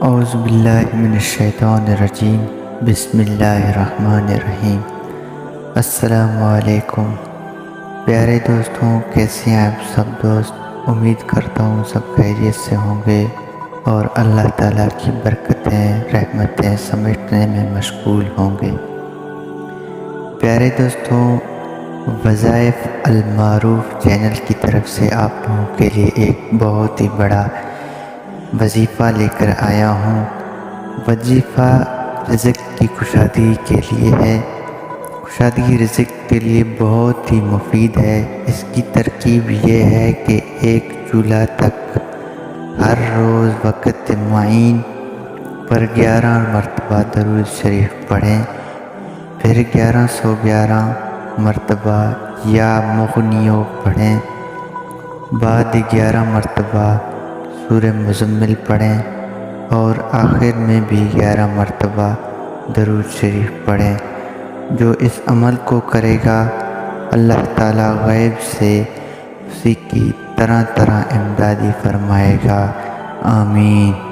اعوذ باللہ من الشیطان الرجیم، بسم اللہ الرحمن الرحیم۔ السلام علیکم پیارے دوستوں، کیسے ہیں آپ سب دوست؟ امید کرتا ہوں سب خیریت سے ہوں گے اور اللہ تعالیٰ کی برکتیں رحمتیں سمیٹنے میں مشغول ہوں گے۔ پیارے دوستوں، وظائف المعروف چینل کی طرف سے آپ لوگوں کے لیے ایک بہت ہی بڑا وظیفہ لے کر آیا ہوں۔ وظیفہ رزق کی کشادگی کے لیے ہے۔ کشادگی رزق کے لیے بہت ہی مفید ہے۔ اس کی ترکیب یہ ہے کہ ایک چولہا تک ہر روز وقت معین پر 11 مرتبہ درود شریف پڑھیں، پھر 1111 مرتبہ یا مغنیوں پڑھیں، بعد 11 مرتبہ سورہ مزمل پڑھیں اور آخر میں بھی 11 مرتبہ درود شریف پڑھیں۔ جو اس عمل کو کرے گا، اللہ تعالیٰ غیب سے اسی کی طرح طرح امدادی فرمائے گا۔ آمین۔